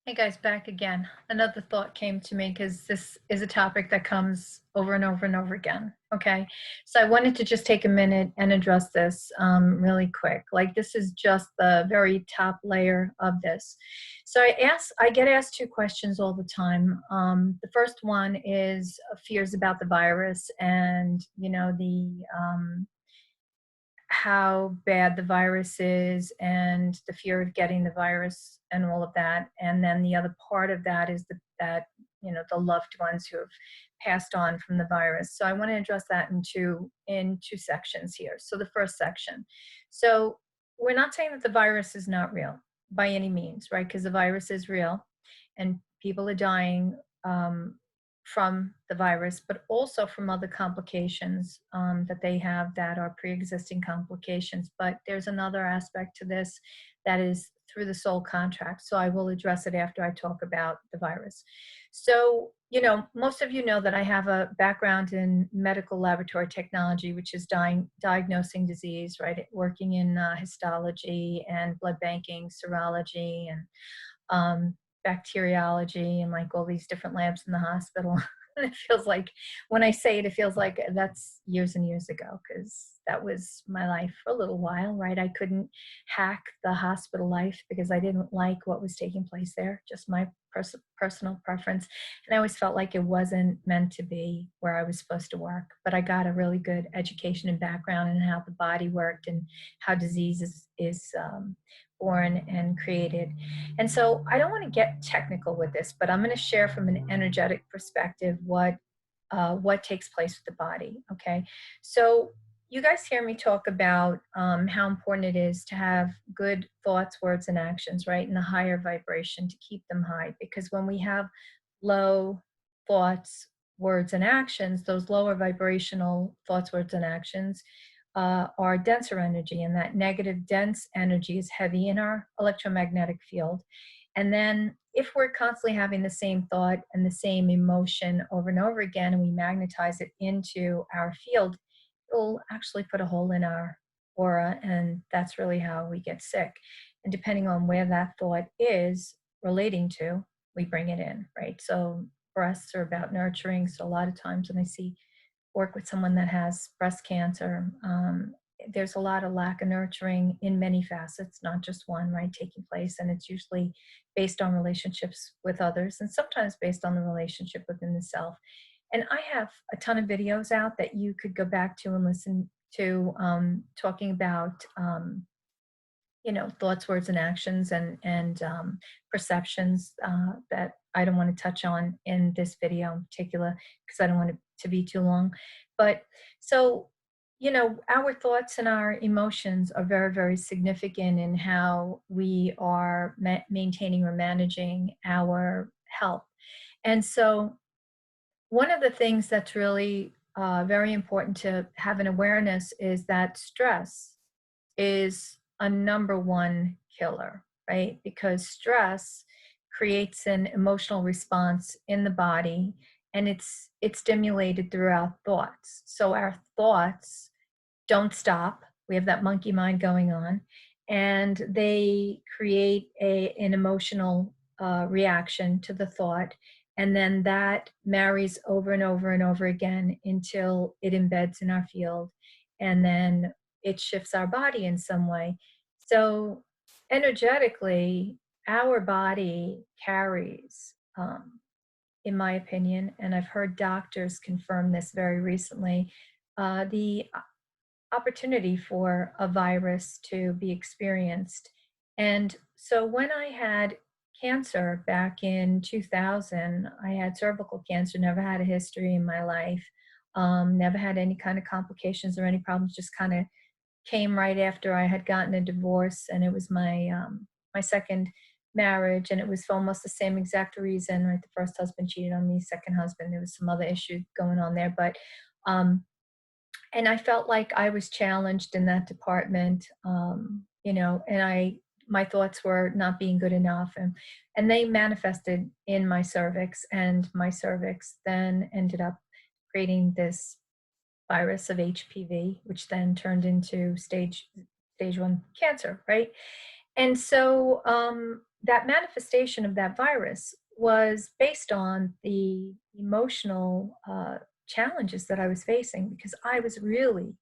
Hey guys, back again. Another thought came to me because this is a topic that comes over and over and over again. Okay. So I wanted to just take a minute and address this really quick. Like, this is just the very top layer of this. So I get asked two questions all the time. The first one is fears about the virus and, how bad the virus is and the fear of getting the virus and all of that. And then the other part of that is the loved ones who have passed on from the virus. So I want to address that in two sections here. So the first section. So we're not saying that the virus is not real by any means, right? Because the virus is real and people are dying from the virus, but also from other complications that they have that are pre-existing complications. But there's another aspect to this that is through the soul contract. So I will address it after I talk about the virus. So, most of you know that I have a background in medical laboratory technology, which is diagnosing disease, right? Working in histology and blood banking, serology, and bacteriology and like all these different labs in the hospital. And it feels like when I say it, it feels like that's years and years ago because that was my life for a little while, right? I couldn't hack the hospital life because I didn't like what was taking place there, just my personal preference. And I always felt like it wasn't meant to be where I was supposed to work. But I got a really good education and background in how the body worked and how disease is born and created. And so I don't want to get technical with this, but I'm going to share from an energetic perspective what takes place with the body. Okay, so you guys hear me talk about how important it is to have good thoughts, words, and actions, right, in the higher vibration to keep them high. Because when we have low thoughts, words, and actions, those lower vibrational thoughts, words, and actions are denser energy, and that negative dense energy is heavy in our electromagnetic field. And then if we're constantly having the same thought and the same emotion over and over again, and we magnetize it into our field, it'll actually put a hole in our aura, and that's really how we get sick. And depending on where that thought is relating to, we bring it in, right? So breasts are about nurturing. So a lot of times when I see work with someone that has breast cancer, there's a lot of lack of nurturing in many facets, not just one, right, taking place. And it's usually based on relationships with others and sometimes based on the relationship within the self. And I have a ton of videos out that you could go back to and listen to, talking about thoughts, words, and actions, and perceptions that I don't want to touch on in this video in particular because I don't want it to be too long. But so, our thoughts and our emotions are very, very significant in how we are maintaining or managing our health. And so, one of the things that's really very important to have an awareness is that stress is a number one killer, right? Because stress creates an emotional response in the body and it's stimulated through our thoughts. So our thoughts don't stop. We have that monkey mind going on, and they create an emotional reaction to the thought. And then that marries over and over and over again until it embeds in our field. And then it shifts our body in some way. So, energetically, our body carries, in my opinion, and I've heard doctors confirm this very recently, the opportunity for a virus to be experienced. And so when I had cancer back in 2000, I had cervical cancer, never had a history in my life, never had any kind of complications or any problems, just kind of came right after I had gotten a divorce. And it was my second marriage, and it was for almost the same exact reason, right? The first husband cheated on me, second husband, there was some other issue going on there. But um, and I felt like I was challenged in that department, and my thoughts were not being good enough, and they manifested in my cervix, and my cervix then ended up creating this virus of HPV, which then turned into stage one cancer, right? And so that manifestation of that virus was based on the emotional challenges that I was facing, because I was really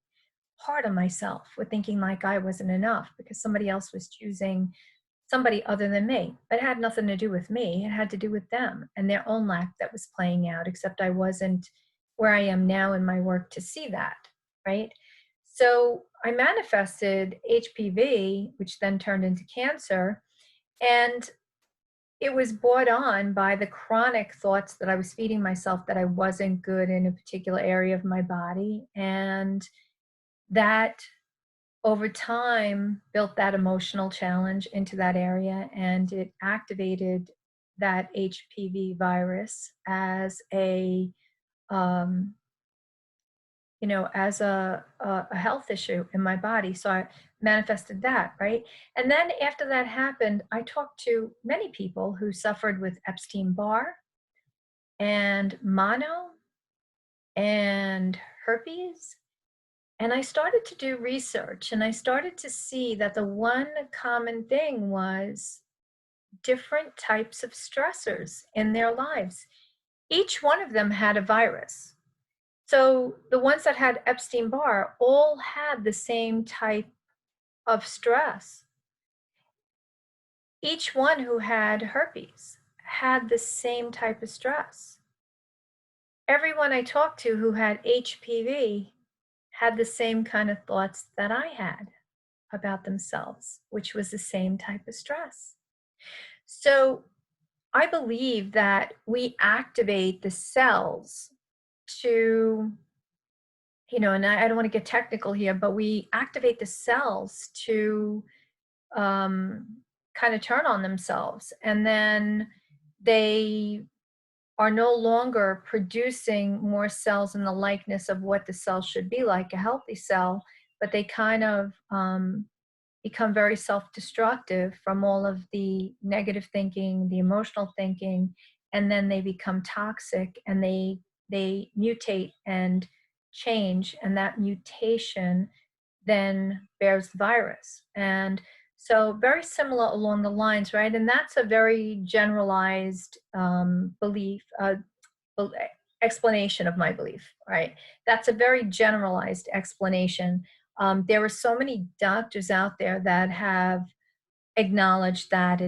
hard on myself with thinking like I wasn't enough because somebody else was choosing somebody other than me. But it had nothing to do with me. It had to do with them and their own lack that was playing out, except I wasn't where I am now in my work to see that, right? So I manifested HPV, which then turned into cancer. And it was brought on by the chronic thoughts that I was feeding myself that I wasn't good in a particular area of my body. And that over time built that emotional challenge into that area, and it activated that HPV virus as um, as a health issue in my body. So I manifested that, right? And then after that happened, I talked to many people who suffered with Epstein-Barr and mono and herpes. And I started to do research, and I started to see that the one common thing was different types of stressors in their lives. Each one of them had a virus. So the ones that had Epstein-Barr all had the same type of stress. Each one who had herpes had the same type of stress. Everyone I talked to who had HPV had the same kind of thoughts that I had about themselves, which was the same type of stress. So I believe that we activate the cells to, and I don't want to get technical here, but we activate the cells to kind of turn on themselves. And then they are no longer producing more cells in the likeness of what the cell should be like, a healthy cell, but they kind of become very self-destructive from all of the negative thinking, the emotional thinking, and then they become toxic, and they mutate and change, and that mutation then bears the virus. And so very similar along the lines, right? And that's a very generalized belief, bel- explanation of my belief, right? That's a very generalized explanation. There are so many doctors out there that have acknowledged that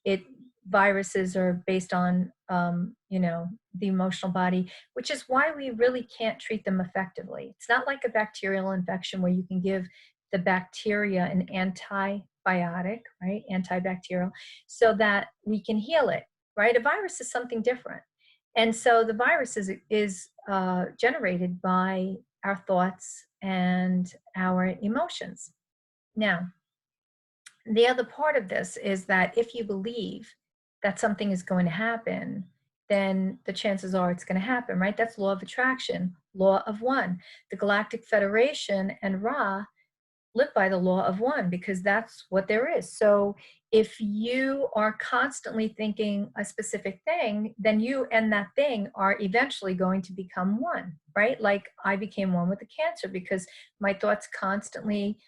it viruses are based on the emotional body, which is why we really can't treat them effectively. It's not like a bacterial infection where you can give the bacteria an antibiotic, right? Antibacterial, so that we can heal it, right? A virus is something different. And so the virus is generated by our thoughts and our emotions. Now, the other part of this is that if you believe that something is going to happen, then the chances are it's going to happen, right? That's law of attraction, law of one. The Galactic Federation and Ra live by the law of one because that's what there is. So if you are constantly thinking a specific thing, then you and that thing are eventually going to become one, right? Like I became one with the cancer because my thoughts constantly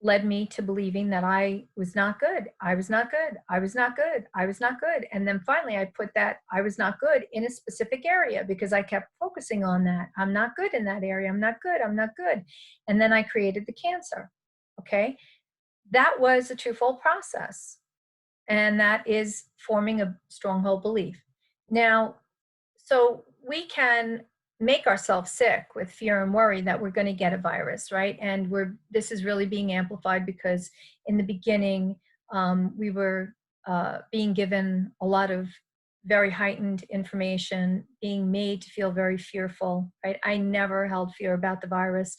led me to believing that I was not good. I was not good. I was not good. I was not good. And then finally I put that I was not good in a specific area because I kept focusing on that. I'm not good in that area. I'm not good. I'm not good. And then I created the cancer. Okay. That was a twofold process. And that is forming a stronghold belief. Now, so we can make ourselves sick with fear and worry that we're going to get a virus, right? And this is really being amplified because in the beginning, we were being given a lot of very heightened information, being made to feel very fearful, right? I never held fear about the virus.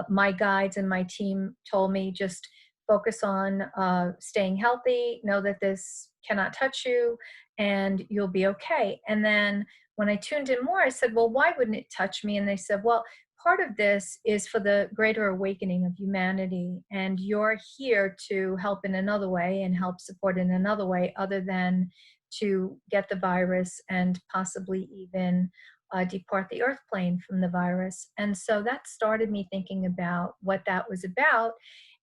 My guides and my team told me just focus on staying healthy, know that this cannot touch you, and you'll be okay. And then when I tuned in more, I said, well, why wouldn't it touch me? And they said, well, part of this is for the greater awakening of humanity. And you're here to help in another way and help support in another way other than to get the virus and possibly even depart the earth plane from the virus. And so that started me thinking about what that was about.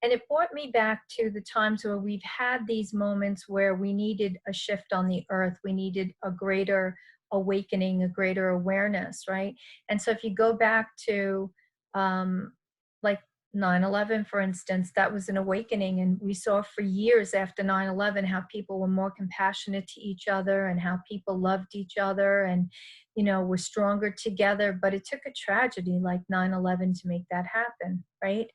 And it brought me back to the times where we've had these moments where we needed a shift on the earth. We needed a greater awakening, a greater awareness, right? And so if you go back to like 9/11, for instance, that was an awakening. And we saw for years after 9/11 how people were more compassionate to each other and how people loved each other and, were stronger together. But it took a tragedy like 9/11 to make that happen, right?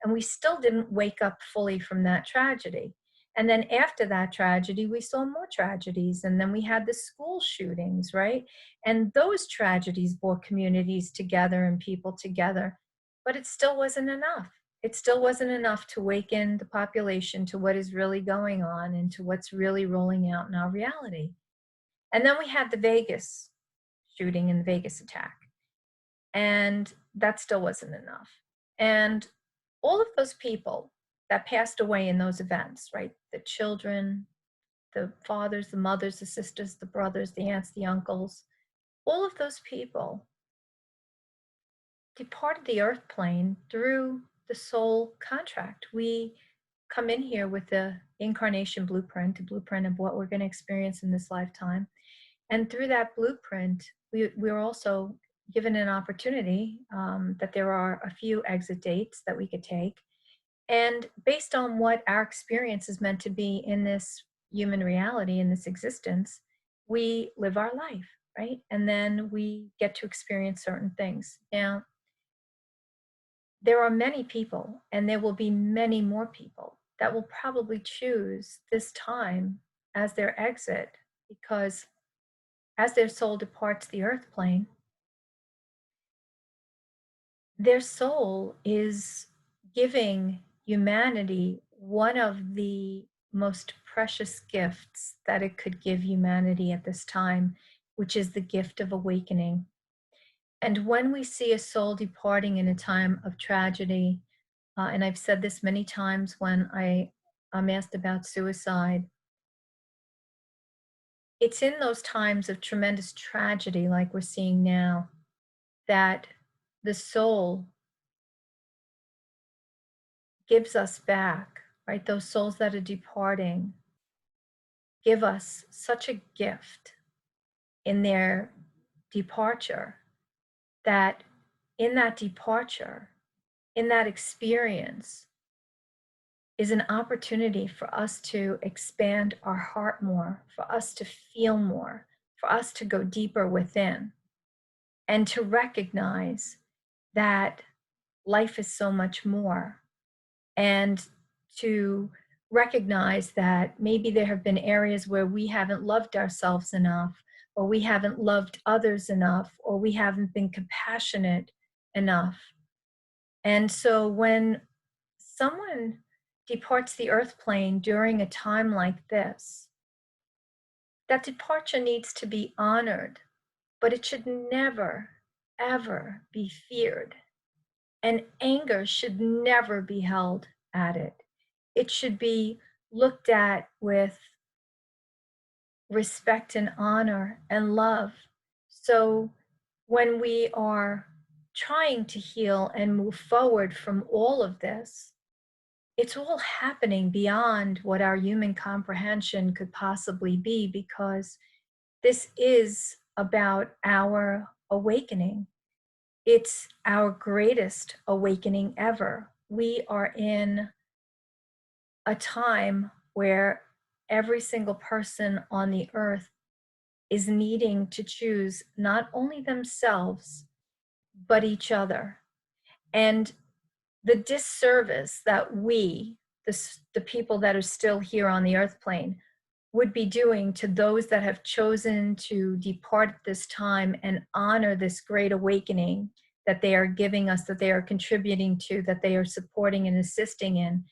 And we still didn't wake up fully from that tragedy. And then after that tragedy, we saw more tragedies. And then we had the school shootings, right? And those tragedies brought communities together and people together. But it still wasn't enough. It still wasn't enough to awaken the population to what is really going on and to what's really rolling out in our reality. And then we had the Vegas shooting and the Vegas attack. And that still wasn't enough. And all of those people that passed away in those events, right? The children, the fathers, the mothers, the sisters, the brothers, the aunts, the uncles, all of those people departed the earth plane through the soul contract. We come in here with the incarnation blueprint, a blueprint of what we're going to experience in this lifetime. And through that blueprint, we're also given an opportunity that there are a few exit dates that we could take. And based on what our experience is meant to be in this human reality, in this existence, we live our life, right? And then we get to experience certain things. Now, there are many people, and there will be many more people that will probably choose this time as their exit because as their soul departs the earth plane, their soul is giving humanity one of the most precious gifts that it could give humanity at this time, which is the gift of awakening. And when we see a soul departing in a time of tragedy, and I've said this many times when I'm asked about suicide, it's in those times of tremendous tragedy, like we're seeing now, that the soul gives us back, right? Those souls that are departing give us such a gift in their departure that in that departure, in that experience, is an opportunity for us to expand our heart more, for us to feel more, for us to go deeper within, and to recognize that life is so much more, and to recognize that maybe there have been areas where we haven't loved ourselves enough, or we haven't loved others enough, or we haven't been compassionate enough. And so when someone departs the earth plane during a time like this, that departure needs to be honored, but it should never, ever be feared. And anger should never be held at it. It should be looked at with respect and honor and love. So when we are trying to heal and move forward from all of this, it's all happening beyond what our human comprehension could possibly be, because this is about our awakening. It's our greatest awakening ever. We are in a time where every single person on the earth is needing to choose not only themselves, but each other. And the disservice that we, the people that are still here on the earth plane, would be doing to those that have chosen to depart at this time and honor this great awakening that they are giving us, that they are contributing to, that they are supporting and assisting in.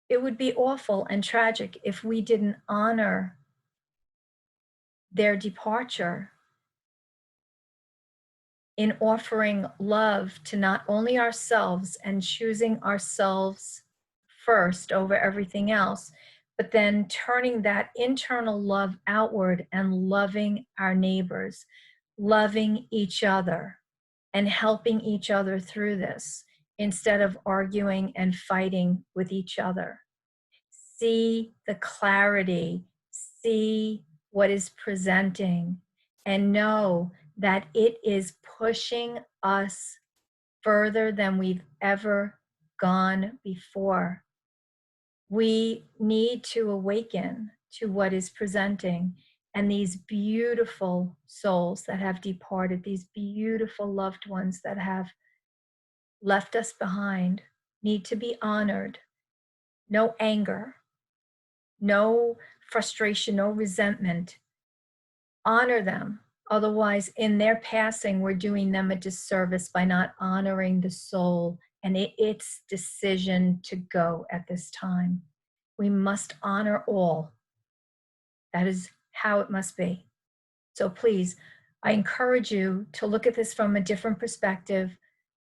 It would be awful and tragic if we didn't honor their departure in offering love to not only ourselves and choosing ourselves first over everything else, but then turning that internal love outward and loving our neighbors, loving each other, and helping each other through this. instead of arguing and fighting with each other. See the clarity, see what is presenting, and know that it is pushing us further than we've ever gone before. We need to awaken to what is presenting. And these beautiful souls that have departed, these beautiful loved ones that have left us behind, need to be honored. No anger, no frustration, no resentment. Honor them. Otherwise, in their passing, we're doing them a disservice by not honoring the soul and its decision to go at this time. We must honor all. That is how it must be. So please, I encourage you to look at this from a different perspective.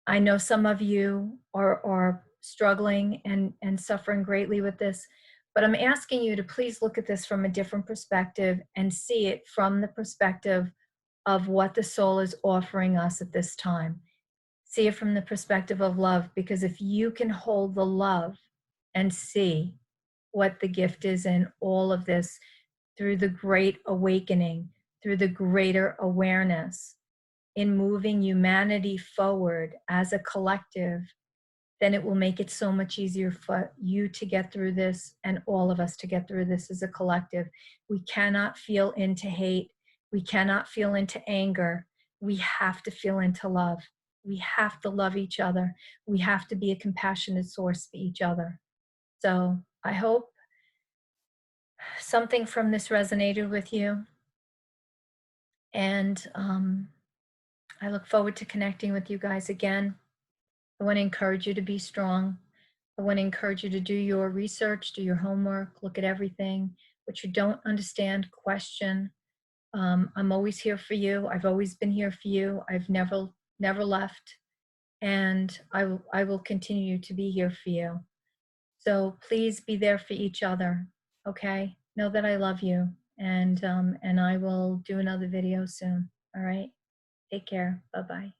I know some of you are struggling and suffering greatly with this, but I'm asking you to please look at this from a different perspective and see it from the perspective of what the soul is offering us at this time. See it from the perspective of love, because if you can hold the love and see what the gift is in all of this through the great awakening, through the greater awareness, in moving humanity forward as a collective, then it will make it so much easier for you to get through this and all of us to get through this as a collective. We cannot feel into hate. We cannot feel into anger. We have to feel into love. We have to love each other. We have to be a compassionate source for each other. So I hope something from this resonated with you. And I look forward to connecting with you guys again. I want to encourage you to be strong. I want to encourage you to do your research, do your homework, look at everything. What you don't understand, question. I'm always here for you. I've always been here for you. I've never left. And I will continue to be here for you. So please be there for each other, okay? Know that I love you. And I will do another video soon, all right? Take care. Bye-bye.